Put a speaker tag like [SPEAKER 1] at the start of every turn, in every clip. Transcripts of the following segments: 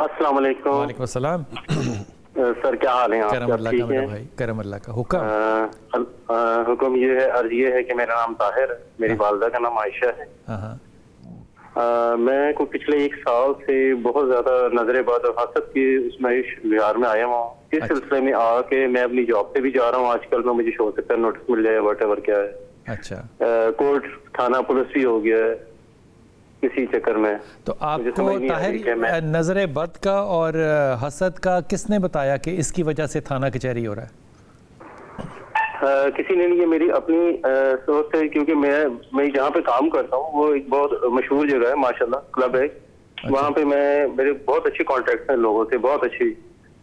[SPEAKER 1] السلام علیکم.
[SPEAKER 2] وعلیکم السلام.
[SPEAKER 1] سر کیا حال ہیں آپ؟
[SPEAKER 2] کرم اللہ کا میرا بھائی, کرم اللہ کا. حکم
[SPEAKER 1] حکم یہ ہے, عرض یہ ہے کہ میرا نام طاہر ہے, میری والدہ کا نام عائشہ ہے. میں کو پچھلے 1 سال سے بہت زیادہ نظر بد اور حسد کی اس میں بہار میں آیا ہوں. اس سلسلے میں آ کے میں اپنی جاب پہ بھی جا رہا ہوں آج کل. میں مجھے ہو سکتا ہے نوٹس مل جائے واٹ ایور کیا ہے.
[SPEAKER 2] اچھا,
[SPEAKER 1] کورٹ تھانہ پولیس بھی ہو گیا ہے کسی چکر میں.
[SPEAKER 2] تو آپ کو طاہر نظر بد کا اور حسد کا کس نے بتایا کہ اس کی وجہ سے تھانہ کچہری ہو رہا ہے؟
[SPEAKER 1] کسی نے نہیں, یہ میری اپنی سوچ ہے, کیونکہ میں جہاں پہ کام کرتا ہوں وہ ایک بہت مشہور جگہ ہے ماشاءاللہ, کلب ہے. وہاں پہ میرے بہت اچھے کانٹیکٹ ہیں لوگوں سے, بہت اچھے.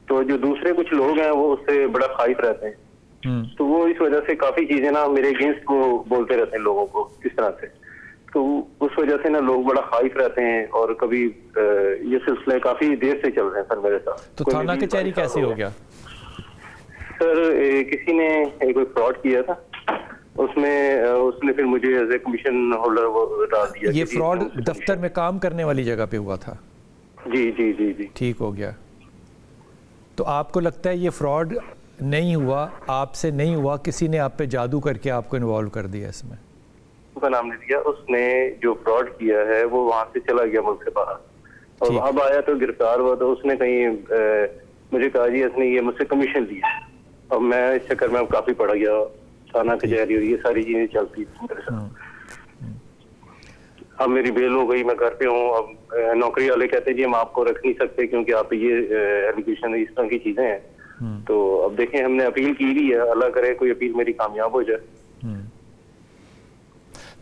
[SPEAKER 1] تو جو دوسرے کچھ لوگ ہیں وہ اس سے بڑا خائف رہتے ہیں, تو وہ اس وجہ سے کافی چیزیں نا میرے اگینسٹ وہ بولتے رہتے ہیں لوگوں کو اس طرح سے. تو اس وجہ سے نا لوگ بڑا خائف رہتے ہیں, اور کبھی یہ سلسلے کافی دیر سے چل رہے ہیں سر میرے ساتھ.
[SPEAKER 2] تو تھانہ کچہری کیسے ہو گیا
[SPEAKER 1] سر؟ کسی نے کوئی فراڈ کیا تھا, اس نے پھر مجھے ایز اے کمیشن ہولڈر وہ ڈال دیا.
[SPEAKER 2] یہ فراڈ دفتر میں کام کرنے والی جگہ پہ ہوا تھا؟
[SPEAKER 1] جی جی جی جی.
[SPEAKER 2] ٹھیک ہو گیا. تو آپ کو لگتا ہے یہ فراڈ نہیں ہوا, آپ سے نہیں ہوا, کسی نے آپ پہ جادو کر کے آپ کو انوالو کر دیا اس میں؟
[SPEAKER 1] کا نام نہیں دیا, اس نے جو فراڈ کیا ہے وہ وہاں سے چلا گیا ملک سے باہر, اور اب آیا تو گرفتار ہوا. تو اس نے کہیں مجھے کہا جی اس نے یہ مجھ سے کمیشن لیا. اب میں اس چکر میں کافی پڑ گیا, تھانہ کچہری ہوئی, یہ ساری چیزیں چلتی میرے ساتھ. اب میری بیل ہو گئی, میں گھر پہ ہوں. اب نوکری والے کہتے ہیں جی ہم آپ کو رکھ نہیں سکتے کیونکہ آپ یہ ایلیگیشن اس طرح کی چیزیں ہیں. تو اب دیکھیں, ہم نے اپیل کی بھی ہے, اللہ کرے کوئی اپیل میری کامیاب ہو جائے.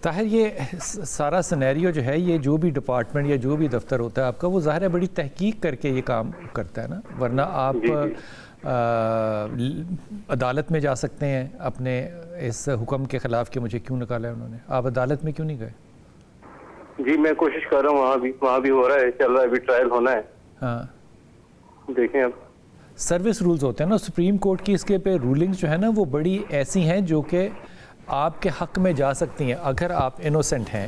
[SPEAKER 2] طاہر, یہ سارا سینیریو جو ہے, یہ جو بھی ڈپارٹمنٹ یا جو بھی دفتر ہوتا ہے آپ کا, وہ ظاہر ہے بڑی تحقیق کر کے یہ کام کرتا ہے نا, ورنہ آپ عدالت میں جا سکتے ہیں اپنے اس حکم کے خلاف کہ مجھے کیوں نکالا ہے انہوں نے. آپ عدالت میں کیوں نہیں گئے؟
[SPEAKER 1] جی میں کوشش کر رہا ہوں, وہاں بھی ہو رہا ہے, چل رہا ہے, ابھی ٹرائل ہونا ہے.
[SPEAKER 2] ہاں
[SPEAKER 1] دیکھیں اب
[SPEAKER 2] سروس رولز ہوتے ہیں نا سپریم کورٹ کی, اس کے پہ رولنگز جو ہے نا وہ بڑی ایسی ہیں جو کہ آپ کے حق میں جا سکتی ہیں. اگر آپ انوسنٹ ہیں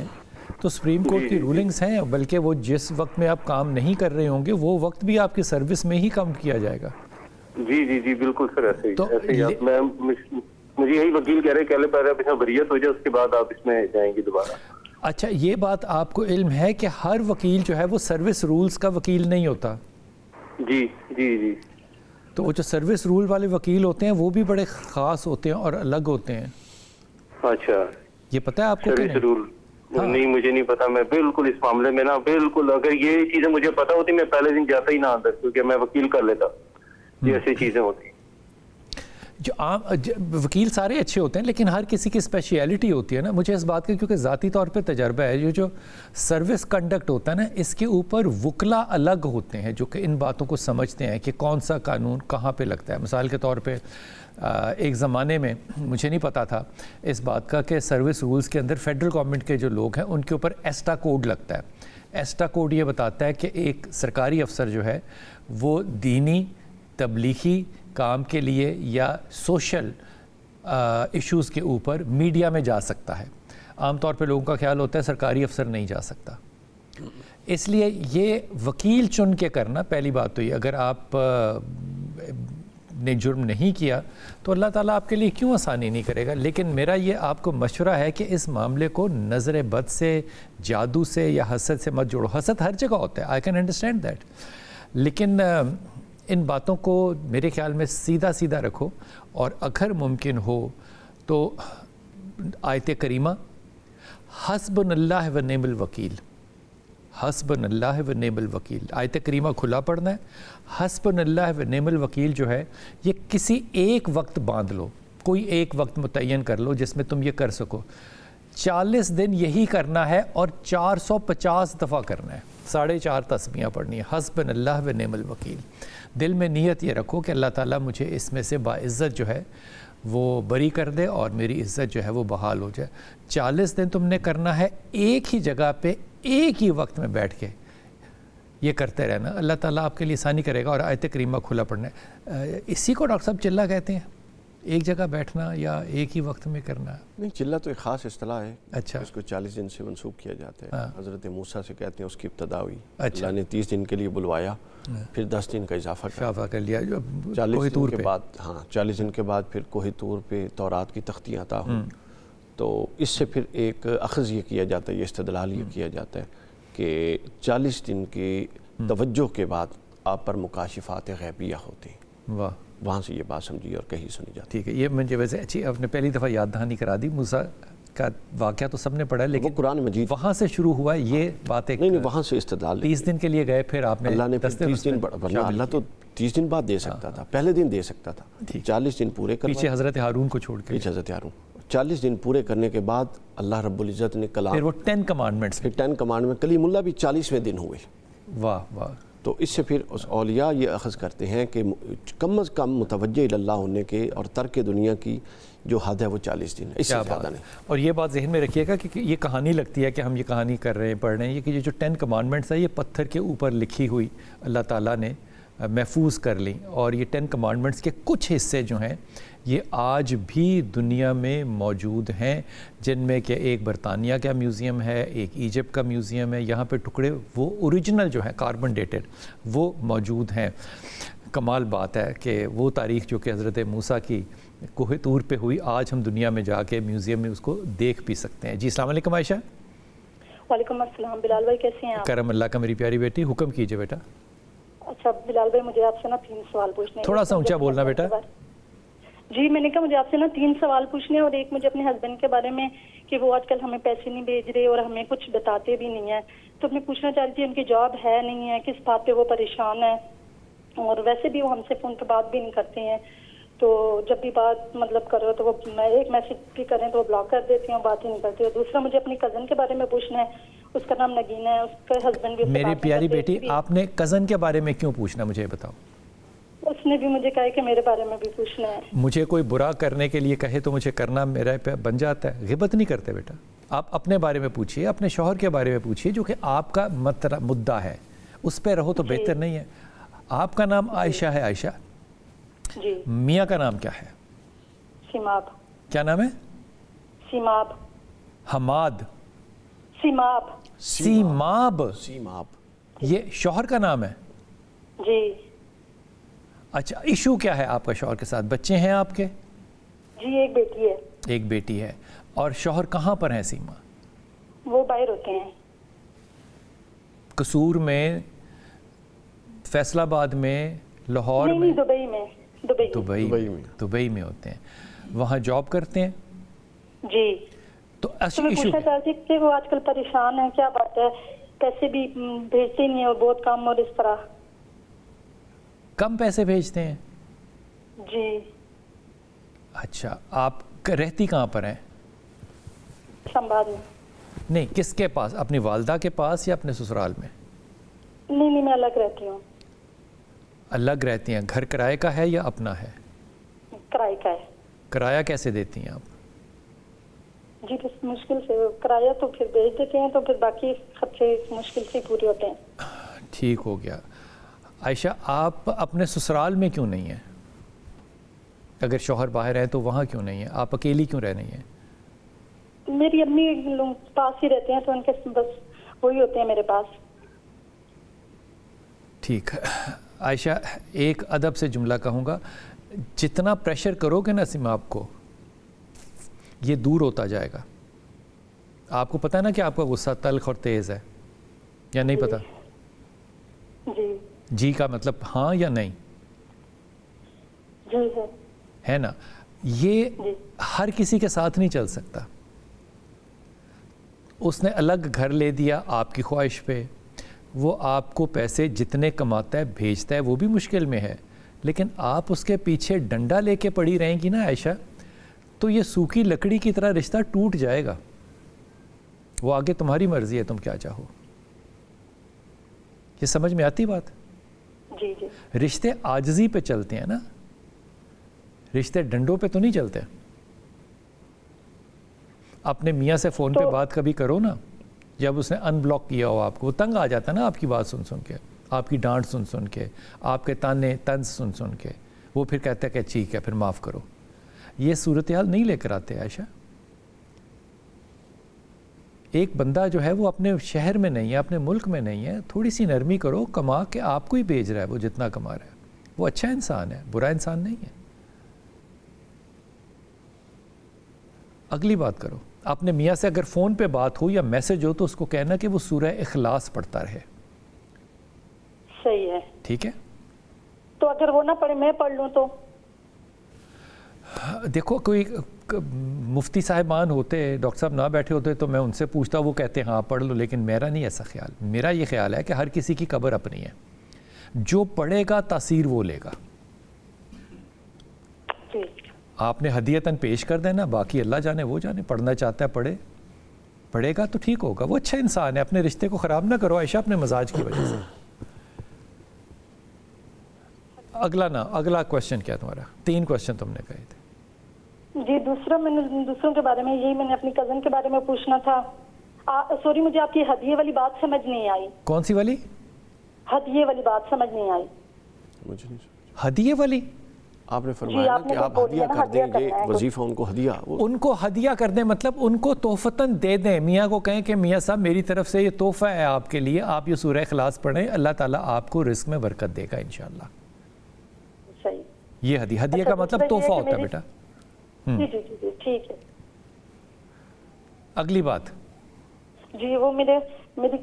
[SPEAKER 2] تو سپریم کورٹ کی رولنگز ہیں, بلکہ وہ جس وقت میں آپ کام نہیں کر رہے ہوں گے وہ وقت بھی آپ کی سروس میں ہی کاؤنٹ کیا جائے گا.
[SPEAKER 1] جی جی جی بالکل سر, ایسے ہی. مجھے یہی وکیل کہہ رہے کہ پہلے آپ اس میں بریت ہو جائے, اس کے بعد آپ اس میں جائیں گے دوبارہ.
[SPEAKER 2] اچھا, یہ بات آپ کو علم ہے کہ ہر وکیل جو ہے وہ سروس رولز کا وکیل نہیں ہوتا؟
[SPEAKER 1] جی جی جی.
[SPEAKER 2] تو وہ جو سروس رول والے وکیل ہوتے ہیں وہ بھی بڑے خاص ہوتے ہیں اور الگ ہوتے ہیں.
[SPEAKER 1] اچھا,
[SPEAKER 2] یہ پتہ ہے آپ کو؟
[SPEAKER 1] سروس رول نہیں, مجھے نہیں پتا. میں بالکل اس معاملے میں نا بالکل, اگر یہ چیزیں مجھے پتا ہوتی میں پہلے دن جاتا ہی نہ اندر, کیونکہ میں وکیل کر لیتا. یہ ایسی چیزیں ہوتی ہیں.
[SPEAKER 2] جو عام وکیل سارے اچھے ہوتے ہیں لیکن ہر کسی کی اسپیشیلٹی ہوتی ہے نا. مجھے اس بات کا کیونکہ ذاتی طور پہ تجربہ ہے, جو سروس کنڈکٹ ہوتا ہے نا, اس کے اوپر وکلا الگ ہوتے ہیں جو کہ ان باتوں کو سمجھتے ہیں کہ کون سا قانون کہاں پہ لگتا ہے. مثال کے طور پہ ایک زمانے میں مجھے نہیں پتا تھا اس بات کا کہ سروس رولز کے اندر فیڈرل گورنمنٹ کے جو لوگ ہیں ان کے اوپر ایسٹا کوڈ لگتا ہے. ایسٹا کوڈ یہ بتاتا ہے کہ ایک سرکاری افسر جو ہے وہ دینی, تبلیغی کام کے لیے یا سوشل ایشوز کے اوپر میڈیا میں جا سکتا ہے. عام طور پہ لوگوں کا خیال ہوتا ہے سرکاری افسر نہیں جا سکتا. اس لیے یہ وکیل چن کے کرنا, پہلی بات تو یہ, اگر آپ نے جرم نہیں کیا تو اللہ تعالیٰ آپ کے لیے کیوں آسانی نہیں کرے گا. لیکن میرا یہ آپ کو مشورہ ہے کہ اس معاملے کو نظر بد سے, جادو سے یا حسد سے مت جوڑو. حسد ہر جگہ ہوتا ہے, آئی کین انڈرسٹینڈ دیٹ, لیکن ان باتوں کو میرے خیال میں سیدھا سیدھا رکھو. اور اگر ممکن ہو تو آیت کریمہ حسبنا اللہ و نعم الوکیل, حسبنا اللہ و نعم الوکیل, آیت کریمہ کھلا پڑھنا ہے. حسبنا اللہ و نعم الوکیل جو ہے یہ کسی ایک وقت باندھ لو, کوئی ایک وقت متعین کر لو جس میں تم یہ کر سکو. 40 دن یہی کرنا ہے اور 450 دفعہ کرنا ہے, 4.5 تسبیحاں پڑھنی ہے. حسبنا اللہ و نعم الوکیل. دل میں نیت یہ رکھو کہ اللہ تعالیٰ مجھے اس میں سے باعزت جو ہے وہ بری کر دے اور میری عزت جو ہے وہ بحال ہو جائے. 40 دن تم نے کرنا ہے ایک ہی جگہ پہ ایک ہی وقت میں بیٹھ کے یہ کرتے رہنا. اللہ تعالیٰ آپ کے لیے آسانی کرے گا. اور آیت کریمہ کھلا پڑھنا ہے, اسی کو ڈاکٹر صاحب چلہ کہتے ہیں, ایک جگہ بیٹھنا یا ایک ہی وقت میں کرنا.
[SPEAKER 3] نہیں, چلہ تو ایک خاص اصطلاح ہے.
[SPEAKER 2] اچھا,
[SPEAKER 3] اس کو 40 دن سے منسوخ کیا جاتا ہے. حضرت موسیٰ سے کہتے ہیں اس کی ابتدا ہوئی, اللہ نے 30 دن کے لیے بلوایا پھر 10 دن کا اضافہ
[SPEAKER 2] کر لیا جو
[SPEAKER 3] 40 دن کے بعد 40 دن کے بعد پھر کوہ طور پہ تورات کی تختیاں عطا ہوں. تو اس سے پھر ایک اخذ یہ کیا جاتا ہے, یہ استدلال یہ کیا جاتا ہے کہ 40 دن کی توجہ کے بعد آپ پر مکاشفات غیبیہ ہوتے ہیں.
[SPEAKER 2] واہ,
[SPEAKER 3] وہاں سے یہ بات سمجھی اور کہیں سنی جاتی.
[SPEAKER 2] ٹھیک ہے, یہ مجھے ویسے اچھی آپ نے پہلی دفعہ یاد دہانی کرا دی. موسیٰ کا واقعہ تو سب نے پڑھا ہے, لیکن
[SPEAKER 3] وہ قرآن مجید
[SPEAKER 2] وہاں سے شروع ہوا یہ بات.
[SPEAKER 3] نہیں وہاں سے استدلال
[SPEAKER 2] 30 دن کے لیے گئے, پھر آپ نے
[SPEAKER 3] اللہ نے 30 دن, ورنہ اللہ تو 30 دن بعد دے سکتا تھا, پہلے دن دے سکتا تھا. 40 دن پورے کرنے,
[SPEAKER 2] پیچھے حضرت ہارون کو چھوڑ کے,
[SPEAKER 3] پیچھے حضرت ہارون 40 دن پورے کرنے کے بعد اللہ رب العزت نے کلام,
[SPEAKER 2] پھر وہ 10 کمانڈمنٹس,
[SPEAKER 3] پھر 10 کمانڈمنٹ, کلیم اللہ بھی 40ویں دن ہوئے.
[SPEAKER 2] واہ واہ.
[SPEAKER 3] تو اس سے پھر اس اولیاء یہ اخذ کرتے ہیں کہ کم از کم متوجہ اللہ ہونے کے اور ترک دنیا کی جو حد ہے وہ 40 دن ہے, اس سے زیادہ نہیں.
[SPEAKER 2] اور یہ بات ذہن میں رکھیے گا کہ یہ کہانی لگتی ہے کہ ہم یہ کہانی کر رہے ہیں, پڑھ رہے ہیں, یہ کہ یہ جو 10 کمانڈمنٹس ہے یہ پتھر کے اوپر لکھی ہوئی اللہ تعالیٰ نے محفوظ کر لیں. اور یہ 10 کمانڈمنٹس کے کچھ حصے جو ہیں یہ آج بھی دنیا میں موجود ہیں, جن میں کہ ایک برطانیہ کا میوزیم ہے, ایک ایجپٹ کا میوزیم ہے. یہاں پہ ٹکڑے وہ اوریجنل جو ہیں کاربن ڈیٹڈ وہ موجود ہیں. کمال بات ہے کہ وہ تاریخ جو کہ حضرت موسیٰ کی کوہ طور پہ ہوئی, آج ہم دنیا میں جا کے میوزیم میں اس کو دیکھ بھی سکتے ہیں. جی السلام علیکم عائشہ.
[SPEAKER 4] وعلیکم السلام. بلال بھائی کیسے ہیں آپ؟
[SPEAKER 2] کرم اللہ کا میری پیاری بیٹی, حکم کیجئے بیٹا.
[SPEAKER 4] اچھا بلال بھائی, مجھے آپ سے نا 3 سوال پوچھنے ہیں.
[SPEAKER 2] تھوڑا سا اونچا بولنا بیٹا.
[SPEAKER 4] جی میں نے کہا مجھے آپ سے نا 3 سوال پوچھنے ہیں, اور ایک مجھے اپنے ہسبینڈ کے بارے میں کہ وہ آج کل ہمیں پیسے نہیں بھیج رہے اور ہمیں کچھ بتاتے بھی نہیں ہیں. تو میں پوچھنا چاہ رہی تھی ان کی جاب ہے نہیں ہے, کس بات پہ وہ پریشان ہے, اور ویسے بھی وہ ہم سے فون پہ بات بھی نہیں کرتے ہیں. تو جب بھی بات مطلب کرو تو وہ ایک میسج بھی کریں تو وہ بلاک کر دیتی ہیں, بات ہی نہیں کرتی. اور دوسرا مجھے اپنی کزن کے بارے میں پوچھنا ہے, اس کا نام نگینہ ہے, اس کا ہسبینڈ بھی.
[SPEAKER 2] میری پیاری بیٹی, آپ نے کزن کے بارے میں کیوں پوچھنا مجھے بتاؤ.
[SPEAKER 4] اس نے بھی مجھے کہا کہ میرے بارے میں بھی پوچھنا ہے.
[SPEAKER 2] مجھے کوئی برا کرنے کے لیے کہے تو مجھے کرنا میرے پہ بن جاتا ہے. غیبت نہیں کرتے بیٹا. آپ اپنے بارے میں پوچھیے, اپنے شوہر کے بارے میں پوچھیے جو کہ آپ کا مدعا ہے, اس پہ رہو تو بہتر نہیں ہے. آپ کا نام عائشہ ہے. عائشہ
[SPEAKER 4] جی.
[SPEAKER 2] میاں کا نام کیا ہے؟
[SPEAKER 4] سیماب.
[SPEAKER 2] کیا نام ہے؟
[SPEAKER 4] سیماب.
[SPEAKER 2] حماد.
[SPEAKER 4] سیماب.
[SPEAKER 2] سیماب.
[SPEAKER 3] سیماب
[SPEAKER 2] یہ شوہر کا نام ہے؟
[SPEAKER 4] جی.
[SPEAKER 2] اچھا, ایشو کیا ہے آپ کا شوہر کے ساتھ؟ بچے ہیں آپ کے؟
[SPEAKER 4] جی ایک بیٹی ہے.
[SPEAKER 2] ایک بیٹی ہے. اور شوہر کہاں پر ہیں سیما؟
[SPEAKER 4] وہ باہر ہوتے ہیں.
[SPEAKER 2] قصور میں, فیصل آباد میں, لاہور میں؟
[SPEAKER 4] دبئی میں.
[SPEAKER 2] دبئی میں ہوتے ہیں. وہاں جاب کرتے ہیں؟
[SPEAKER 4] جی.
[SPEAKER 2] تو
[SPEAKER 4] میں پوچھنا چاہتی کہ وہ آج کل پریشان ہیں, کیا بات ہے, پیسے بھی بھیجتے نہیں ہیں اور بہت کم, اور اس طرح.
[SPEAKER 2] کم پیسے بھیجتے ہیں؟
[SPEAKER 4] جی.
[SPEAKER 2] اچھا, آپ رہتی کہاں پر ہیں؟
[SPEAKER 4] اسلام آباد میں.
[SPEAKER 2] نہیں, کس کے پاس؟ اپنی والدہ کے پاس یا اپنے سسرال میں؟
[SPEAKER 4] نہیں میں الگ رہتی ہوں.
[SPEAKER 2] الگ رہتی ہیں. گھر کرائے کا ہے یا اپنا ہے؟
[SPEAKER 4] کرائے کا ہے.
[SPEAKER 2] کرایہ کیسے دیتی ہیں آپ؟
[SPEAKER 4] جی بس مشکل سے کرایہ تو پھر بھیج دیتے ہیں, تو پھر باقی خرچے مشکل سے پورے ہوتے ہیں.
[SPEAKER 2] ٹھیک ہو گیا. عائشہ, آپ اپنے سسرال میں کیوں نہیں ہیں؟ اگر شوہر باہر ہیں تو وہاں کیوں نہیں ہیں؟ آپ اکیلی کیوں رہ نہیں ہیں؟
[SPEAKER 4] میری امی لوگ پاس ہی رہتے ہیں, تو ان کے بس وہی ہوتے ہیں میرے پاس.
[SPEAKER 2] ٹھیک ہے عائشہ, ایک ادب سے جملہ کہوں گا, جتنا پریشر کرو گے نا سیما آپ کو, یہ دور ہوتا جائے گا. آپ کو پتہ ہے نا کہ آپ کا غصہ تلخ اور تیز ہے, یا نہیں پتہ؟
[SPEAKER 4] جی.
[SPEAKER 2] جی کا مطلب ہاں یا نہیں؟
[SPEAKER 4] جی
[SPEAKER 2] ہے نا. یہ ہر کسی کے ساتھ نہیں چل سکتا. اس نے الگ گھر لے دیا آپ کی خواہش پہ, وہ آپ کو پیسے جتنے کماتا ہے بھیجتا ہے, وہ بھی مشکل میں ہے, لیکن آپ اس کے پیچھے ڈنڈا لے کے پڑی رہیں گی نا عائشہ, تو یہ سوکھی لکڑی کی طرح رشتہ ٹوٹ جائے گا. وہ آگے تمہاری مرضی ہے, تم کیا چاہو. یہ سمجھ میں آتی بات؟
[SPEAKER 4] جی.
[SPEAKER 2] رشتے عاجزی پہ چلتے ہیں نا, رشتے ڈنڈوں پہ تو نہیں چلتے. اپنے میاں سے فون پہ بات کبھی کرو نا, جب اس نے ان بلاک کیا ہو آپ کو, وہ تنگ آ جاتا ہے نا آپ کی بات سن کے, آپ کی ڈانٹ سن کے, آپ کے تانے طنز سن کے, وہ پھر کہتا ہے کہ ٹھیک ہے پھر معاف کرو. یہ صورتحال نہیں لے کر آتے عائشہ, ایک بندہ جو ہے وہ اپنے شہر میں نہیں ہے, اپنے ملک میں نہیں ہے, تھوڑی سی نرمی کرو, کما کے آپ کو ہی بھیج رہا ہے, وہ جتنا کما رہا ہے وہ اچھا انسان ہے, برا انسان نہیں ہے. اگلی بات کرو, اپنے میاں سے اگر فون پہ بات ہو یا میسج ہو تو اس کو کہنا کہ وہ سورہ اخلاص پڑھتا رہے.
[SPEAKER 4] صحیح ہے.
[SPEAKER 2] ٹھیک ہے.
[SPEAKER 4] تو اگر وہ نہ پڑھے میں پڑھ لوں تو؟
[SPEAKER 2] دیکھو کوئی مفتی صاحبان ہوتے, ڈاکٹر صاحب نہ بیٹھے ہوتے تو میں ان سے پوچھتا, وہ کہتے ہیں ہاں پڑھ لو, لیکن میرا نہیں ایسا خیال. میرا یہ خیال ہے کہ ہر کسی کی قبر اپنی ہے, جو پڑھے گا تاثیر وہ لے گا. آپ نے ہدیتاً پیش کر دینا, باقی اللہ جانے وہ جانے, پڑھنا چاہتا ہے پڑھے گا تو ٹھیک ہوگا, وہ اچھا انسان ہے. اپنے رشتے کو خراب نہ کرو عائشہ اپنے مزاج کی وجہ سے. اگلا کویشچن کیا تمہارا؟ 3 کویشچن تم نے کہے تھے.
[SPEAKER 4] جی دوسروں کے بارے میں, یہی میں نے اپنی کزن کے بارے میں پوچھنا تھا. سوری مجھے آپ کی ہدیے والی بات سمجھ نہیں آئی.
[SPEAKER 2] کون سی والی؟
[SPEAKER 4] ہدیے والی بات سمجھ نہیں آئی
[SPEAKER 3] مجھے نہیں.
[SPEAKER 2] ہدیے والی؟
[SPEAKER 3] آپ نے فرمایا کہ آپ ہدیہ کر دیں, یہ وظیفہ ان کو ہدیہ
[SPEAKER 2] کر دیں, مطلب ان کو تحفتاً دے دیں. میاں کو کہیں کہ میاں صاحب میری طرف سے یہ تحفہ ہے آپ کے لیے, آپ یہ سورہ اخلاص پڑھیں, اللہ تعالیٰ آپ کو رزق میں برکت دے گا انشاءاللہ.
[SPEAKER 4] صحیح.
[SPEAKER 2] یہ ہدیہ کا مطلب تحفہ ہوتا ہے بیٹا.
[SPEAKER 4] جی جی جی ٹھیک ہے.
[SPEAKER 2] اگلی بات.
[SPEAKER 4] جی وہ میری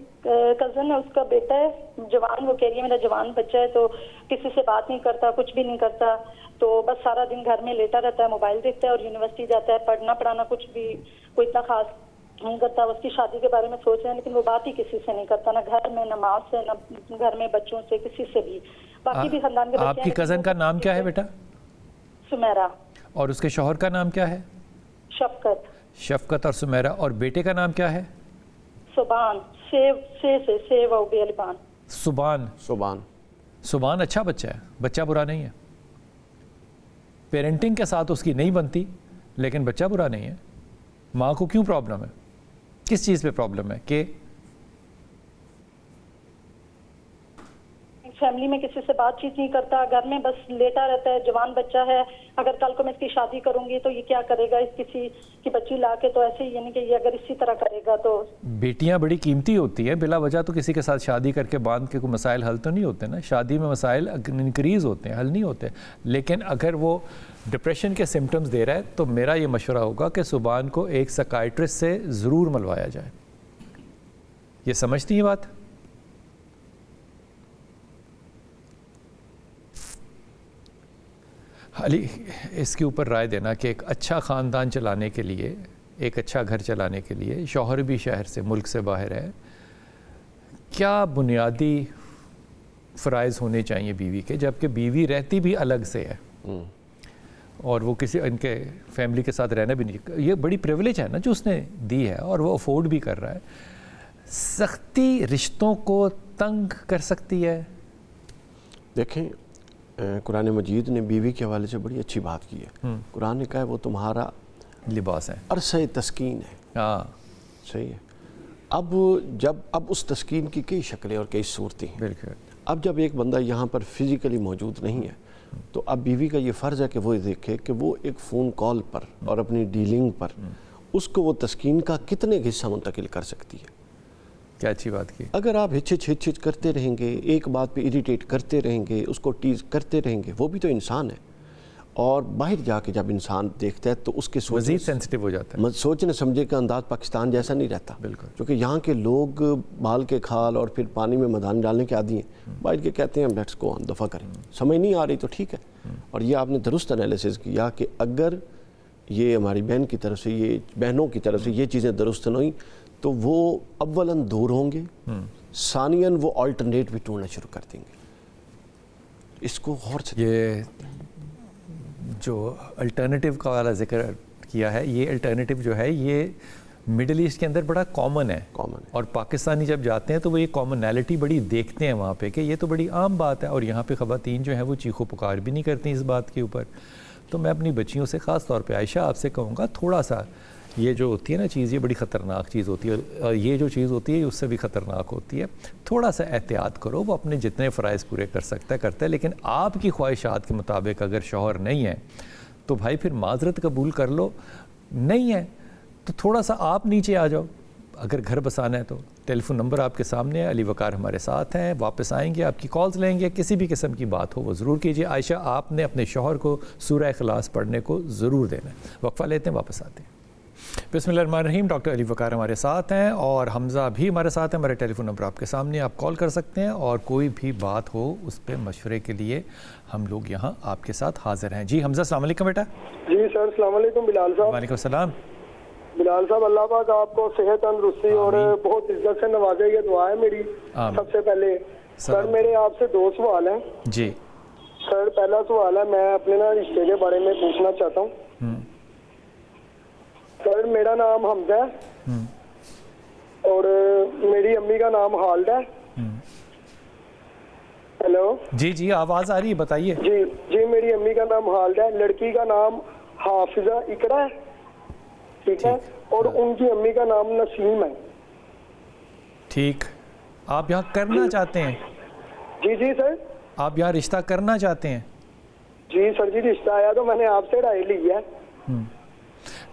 [SPEAKER 4] کزن ہے, اس کا بیٹا ہے جوان, وہ کہہ رہی ہے میرا جوان بچہ ہے تو کسی سے بات نہیں کرتا, کچھ بھی نہیں کرتا, تو بس سارا دن گھر میں لیٹا رہتا ہے, موبائل دیکھتا ہے اور یونیورسٹی جاتا ہے. پڑھنا پڑھانا کچھ بھی کوئی اتنا خاص نہیں کرتا. اس کی شادی کے بارے میں سوچ رہے ہیں لیکن وہ بات ہی کسی سے نہیں کرتا, نہ گھر میں, نہ ماں سے, نہ گھر میں بچوں سے, کسی سے بھی. باقی بھی خاندان کے بچے.
[SPEAKER 2] آپ کی کزن کا نام کیا ہے بیٹا؟
[SPEAKER 4] سمیرا.
[SPEAKER 2] اور اس کے شوہر کا نام کیا ہے؟
[SPEAKER 4] شفقت.
[SPEAKER 2] شفقت اور سمیرا. اور بیٹے کا نام کیا ہے؟
[SPEAKER 4] سبحان.
[SPEAKER 2] سبحان اچھا بچہ ہے, بچہ برا نہیں ہے. پیرنٹنگ کے ساتھ اس کی نہیں بنتی لیکن بچہ برا نہیں ہے. ماں کو کیوں پرابلم ہے؟ کس چیز پہ پرابلم ہے؟ کہ
[SPEAKER 4] فیملی میں کسی سے بات چیت نہیں کرتا, گھر میں بس لیٹا رہتا ہے, جوان بچہ ہے. اگر کل کو میں اس کی شادی کروں گی تو یہ کیا کرے گا, اس کسی کی بچی لا کے, تو ایسے ہی یعنی کہ یہ اگر اسی طرح کرے گا تو.
[SPEAKER 2] بیٹیاں بڑی قیمتی ہوتی ہیں, بلا وجہ تو کسی کے ساتھ شادی کر کے باندھ کے کوئی مسائل حل تو نہیں ہوتے نا. شادی میں مسائل انکریز ہوتے ہیں, حل نہیں ہوتے. لیکن اگر وہ ڈپریشن کے سمٹمز دے رہا ہے تو میرا یہ مشورہ ہوگا کہ سبحان کو ایک سائکائٹرسٹ سے ضرور ملوایا جائے. یہ سمجھتی ہیں بات؟ علی اس کے اوپر رائے دینا کہ ایک اچھا خاندان چلانے کے لیے, ایک اچھا گھر چلانے کے لیے, شوہر بھی شہر سے, ملک سے باہر ہے, کیا بنیادی فرائض ہونے چاہیے بیوی کے, جبکہ بیوی رہتی بھی الگ سے ہے اور وہ کسی ان کے فیملی کے ساتھ رہنا بھی نہیں. یہ بڑی پریولیج ہے نا جو اس نے دی ہے, اور وہ افورڈ بھی کر رہا ہے. سختی رشتوں کو تنگ کر سکتی ہے.
[SPEAKER 3] دیکھیں قرآن مجید نے بیوی کے حوالے سے بڑی اچھی بات کی ہے. قرآن نے کہا ہے وہ تمہارا
[SPEAKER 2] لباس ہے,
[SPEAKER 3] عرصہ تسکین ہے.
[SPEAKER 2] ہاں
[SPEAKER 3] صحیح ہے. اب اس تسکین کی کئی شکلیں اور کئی صورتیں ہیں.
[SPEAKER 2] بالکل.
[SPEAKER 3] اب جب ایک بندہ یہاں پر فزیکلی موجود نہیں ہے تو اب بیوی کا یہ فرض ہے کہ وہ دیکھے کہ وہ ایک فون کال پر اور اپنی ڈیلنگ پر اس کو وہ تسکین کا کتنے حصہ منتقل کر سکتی ہے.
[SPEAKER 2] کیا اچھی بات کی.
[SPEAKER 3] اگر آپ ہچ کرتے رہیں گے, ایک بات پہ اریٹیٹ کرتے رہیں گے, اس کو ٹیز کرتے رہیں گے, وہ بھی تو انسان ہے. اور باہر جا کے جب انسان دیکھتا ہے تو اس کے
[SPEAKER 2] مزید سینسٹیو ہو جاتا ہے.
[SPEAKER 3] سوچنے سمجھے کا انداز پاکستان جیسا نہیں رہتا.
[SPEAKER 2] بالکل.
[SPEAKER 3] کیونکہ یہاں کے لوگ بال کے کھال اور پھر پانی میں مدان ڈالنے کے عادی ہیں. باہر کے کہتے ہیں لیٹس گو آن, دفعہ کریں. سمجھ نہیں آ رہی تو ٹھیک ہے. اور یہ آپ نے درست انالیسز کیا کہ اگر یہ ہماری بہن کی طرف سے, یہ بہنوں کی طرف سے یہ چیزیں درست نہ ہوئیں تو وہ اولاً دور ہوں گے, ثانیاً وہ آلٹرنیٹ بھی ڈھونڈنا شروع کر دیں گے. اس کو غور سے
[SPEAKER 2] یہ جو الٹرنیٹیو کا والا ذکر کیا ہے, یہ الٹرنیٹیو جو ہے یہ مڈل ایسٹ کے اندر بڑا کامن ہے. اور پاکستانی جب جاتے ہیں تو وہ یہ کامنالٹی بڑی دیکھتے ہیں وہاں پہ کہ یہ تو بڑی عام بات ہے, اور یہاں پہ خواتین جو ہیں وہ چیخو پکار بھی نہیں کرتی اس بات کے اوپر. تو میں اپنی بچیوں سے خاص طور پہ عائشہ آپ سے کہوں گا, تھوڑا سا یہ جو ہوتی ہے نا چیز, یہ بڑی خطرناک چیز ہوتی ہے, اور یہ جو چیز ہوتی ہے اس سے بھی خطرناک ہوتی ہے. تھوڑا سا احتیاط کرو. وہ اپنے جتنے فرائض پورے کر سکتا ہے کرتا ہے, لیکن آپ کی خواہشات کے مطابق اگر شوہر نہیں ہے تو بھائی پھر معذرت قبول کر لو. نہیں ہے تو تھوڑا سا آپ نیچے آ جاؤ, اگر گھر بسانا ہے تو ٹیلی فون نمبر آپ کے سامنے ہے. علی وقار ہمارے ساتھ ہیں, واپس آئیں گے, آپ کی کالز لیں گے, کسی بھی قسم کی بات ہو وہ ضرور کیجیے. عائشہ آپ نے اپنے شوہر کو سورہ اخلاص پڑھنے کو ضرور دینا ہے. وقفہ لیتے ہیں, واپس آتے ہیں. بسم اللہ الرحمن الرحیم. ڈاکٹر علی وقار ہمارے ساتھ ہیں اور حمزہ بھی ہمارے ساتھ ہیں. ہمارے ٹیلی فون نمبر آپ کے سامنے, آپ کال کر سکتے ہیں اور کوئی بھی بات ہو اس پہ مشورے کے لیے ہم لوگ یہاں آپ کے ساتھ حاضر ہیں. جی حمزہ السلام علیکم بیٹا.
[SPEAKER 5] جی سر السلام علیکم. بلال صاحب.
[SPEAKER 2] وعلیکم السلام.
[SPEAKER 5] بلال صاحب اللہ پاک آپ کو صحت تندرستی اور بہت عزت سے نوازے, یہ دعا ہے میری. سب سے پہلے سر میرے آپ سے 2 سوال ہیں.
[SPEAKER 2] جی
[SPEAKER 5] سر پہلا سوال ہے, میں اپنے نا رشتے کے بارے میں پوچھنا چاہتا ہوں. سر میرا نام حمزہ ہے اور میری امی کا نام خالد ہے. ہیلو
[SPEAKER 2] جی جی آواز آ رہی ہے, بتائیے.
[SPEAKER 5] جی جی میری امی کا نام خالد ہے, لڑکی کا نام حافظہ اقرا ہے, ٹھیک ہے, اور ان کی امی کا نام نسیم ہے.
[SPEAKER 2] ٹھیک, آپ یہاں کرنا چاہتے ہیں؟
[SPEAKER 5] جی جی سر.
[SPEAKER 2] آپ یہاں رشتہ کرنا چاہتے ہیں؟
[SPEAKER 5] جی سر جی رشتہ آیا تو میں نے آپ سے رائے لی ہے.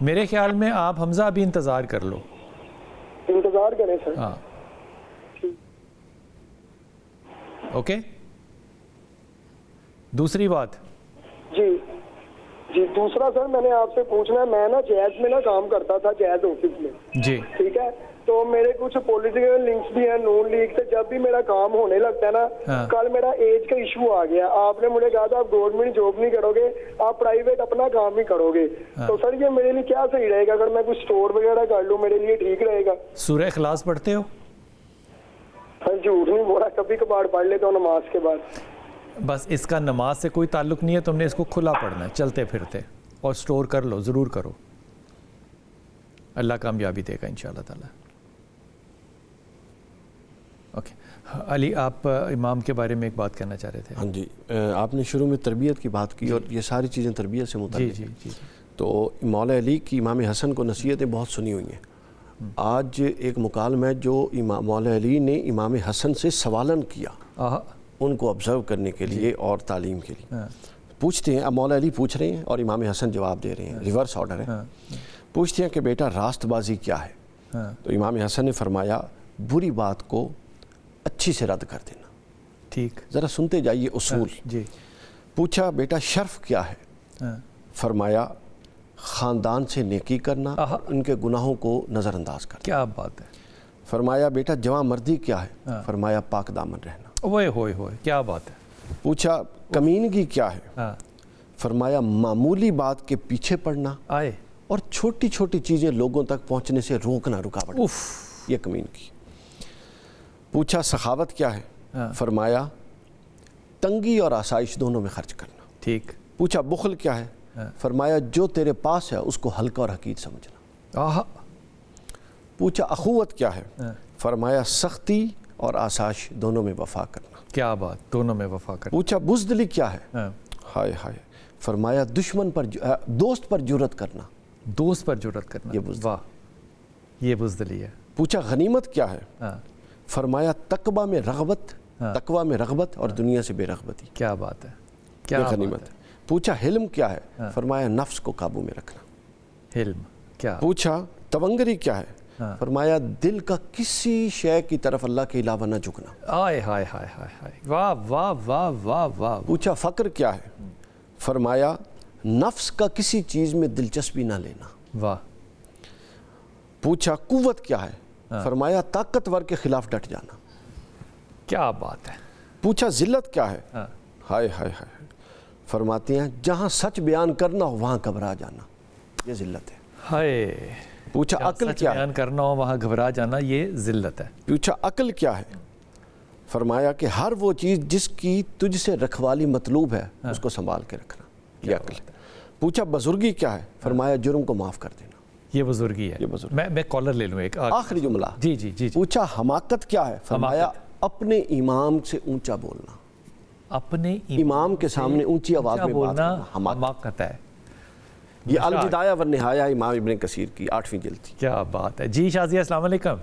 [SPEAKER 2] میرے خیال میں آپ حمزہ ابھی انتظار کر لو.
[SPEAKER 5] انتظار کریں سر.
[SPEAKER 2] ہاں اوکے. دوسری بات.
[SPEAKER 5] جی جی دوسرا سر میں نے آپ سے پوچھنا ہے, میں نا جیز میں نا کام کرتا تھا, جیز آفس میں.
[SPEAKER 2] جی
[SPEAKER 5] ٹھیک ہے, تو میرے کچھ پولیٹیکل لنکس بھی ہیں نون لیگ سے. جب بھی میرا کام ہونے لگتا ہے نا, کل میرا ایج کا ایشو آ گیا. آپ نے مجھے کہا تھا آپ گورنمنٹ جاب نہیں کرو گے, آپ پرائیویٹ اپنا کام ہی کرو گے. تو سر یہ میرے لیے کیا صحیح رہے گا؟ اگر میں کچھ اسٹور وغیرہ کر لوں میرے لیے ٹھیک رہے گا؟
[SPEAKER 2] سورہ اخلاص پڑھتے ہو؟
[SPEAKER 5] سر جھوٹ نہیں بولا, کبھی کبھار پڑھ لیتا ہوں نماز کے بعد.
[SPEAKER 2] بس اس کا نماز سے کوئی تعلق نہیں ہے, تم نے اس کو کھلا پڑھنا ہے چلتے پھرتے, اور سٹور کر لو, ضرور کرو. اللہ کامیابی دے گا انشاءاللہ تعالی. اوکے علی, آپ امام کے بارے میں ایک بات کہنا چاہ رہے تھے.
[SPEAKER 3] ہاں جی, آپ نے شروع میں تربیت کی بات کی اور یہ ساری چیزیں تربیت سے متعلق
[SPEAKER 2] جی جی.
[SPEAKER 3] تو مولا علی کی امام حسن کو نصیحتیں بہت سنی ہوئی ہیں. آج ایک مکالمہ ہے جو مولا علی نے امام حسن سے سوالن کیا ان کو آبزرو کرنے کے لیے اور تعلیم کے لیے. پوچھتے ہیں, اب مولا علی پوچھ رہے ہیں اور امام حسن جواب دے رہے ہیں, ریورس آرڈر ہے. پوچھتے ہیں کہ بیٹا راست بازی کیا ہے؟ تو امام حسن نے فرمایا بری بات کو اچھی سے رد کر دینا.
[SPEAKER 2] ٹھیک,
[SPEAKER 3] ذرا سنتے جائیے اصول.
[SPEAKER 2] جی.
[SPEAKER 3] پوچھا بیٹا شرف کیا ہے؟ فرمایا خاندان سے نیکی کرنا, ان کے گناہوں کو نظر انداز کرنا.
[SPEAKER 2] کیا بات ہے.
[SPEAKER 3] فرمایا بیٹا جواں مردی کیا ہے؟ فرمایا پاک دامن رہنا.
[SPEAKER 2] اوئے ہوئے ہوئے, کیا بات ہے.
[SPEAKER 3] پوچھا کمینگی کیا ہے؟ فرمایا معمولی بات کے پیچھے پڑنا
[SPEAKER 2] آئے
[SPEAKER 3] اور چھوٹی چھوٹی چیزیں لوگوں تک پہنچنے سے روکنا, رکاوٹ, یہ کمینگی. پوچھا سخاوت کیا ہے؟ فرمایا تنگی اور آسائش دونوں میں خرچ کرنا.
[SPEAKER 2] ٹھیک.
[SPEAKER 3] پوچھا بخل کیا ہے؟ فرمایا جو تیرے پاس ہے اس کو ہلکا اور حقیر سمجھنا. پوچھا اخوت کیا ہے؟ فرمایا سختی اور آسائش دونوں میں وفا کرنا.
[SPEAKER 2] کیا بات, دونوں میں وفا کرنا.
[SPEAKER 3] پوچھا بزدلی کیا ہے؟ ہائے ہائے. فرمایا دوست پر جرأت کرنا.
[SPEAKER 2] دوست پر جرأت کرنا,
[SPEAKER 3] یہ بزدلی.
[SPEAKER 2] واہ, یہ بزدلی ہے.
[SPEAKER 3] پوچھا غنیمت کیا ہے؟ فرمایا تقوی میں رغبت اور دنیا سے بے رغبتی.
[SPEAKER 2] کیا بات ہے, کیا
[SPEAKER 3] یہ غنیمت. پوچھا حلم کیا ہے؟ فرمایا نفس کو قابو میں رکھنا.
[SPEAKER 2] حلم کیا.
[SPEAKER 3] پوچھا تونگری کیا ہے؟ فرمایا دل کا کسی شے کی طرف اللہ کے علاوہ نہ جھکنا.
[SPEAKER 2] آئے ہائے ہائے ہائے, واہ واہ واہ واہ واہ.
[SPEAKER 3] پوچھا فقر کیا ہے؟ فرمایا نفس کا کسی چیز میں دلچسپی نہ لینا.
[SPEAKER 2] واہ.
[SPEAKER 3] پوچھا قوت کیا ہے؟ فرمایا طاقتور کے خلاف ڈٹ جانا.
[SPEAKER 2] کیا بات ہے.
[SPEAKER 3] پوچھا ذلت کیا ہے؟ ہائے ہائے ہائے. فرماتے ہیں جہاں سچ بیان کرنا ہو وہاں گھبرا جانا, یہ ذلت ہے.
[SPEAKER 2] ہائے.
[SPEAKER 3] پوچھا عقل کیا ہے؟
[SPEAKER 2] بیان کرنا ہو وہاں گھبرا جانا, یہ ذلت ہے.
[SPEAKER 3] پوچھا عقل کیا ہے؟ فرمایا کہ ہر وہ چیز جس کی تجھ سے رکھوالی مطلوب ہے اس کو سنبھال کے رکھنا, یہ عقل ہے. پوچھا بزرگی کیا ہے؟ فرمایا جرم کو معاف کر دینا.
[SPEAKER 2] یہ بزرگی ہے. میں کالر لے لوں ایک
[SPEAKER 3] آخری جملہ.
[SPEAKER 2] جی جی جی.
[SPEAKER 3] پوچھا حماقت کیا ہے؟ فرمایا اپنے امام سے اونچا بولنا.
[SPEAKER 2] اپنے
[SPEAKER 3] امام کے سامنے اونچی آواز میں بات کرنا
[SPEAKER 2] حماقت ہے.
[SPEAKER 3] یہ البدایہ والنہایہ امام ابن کثیر کی 8ویں جلد تھی.
[SPEAKER 2] کیا بات ہے. جی شازیہ السلام علیکم.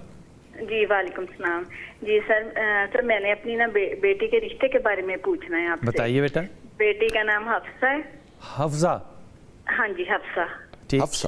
[SPEAKER 6] جی وعلیکم السلام. جی سر میں نے اپنی نا بیٹی کے رشتے کے بارے میں پوچھنا ہے آپ سے.
[SPEAKER 2] بتائیے بیٹا.
[SPEAKER 6] بیٹی کا نام حفصہ ہے.
[SPEAKER 2] حفصہ.
[SPEAKER 6] ہاں جی حفصہ.
[SPEAKER 3] حفصہ.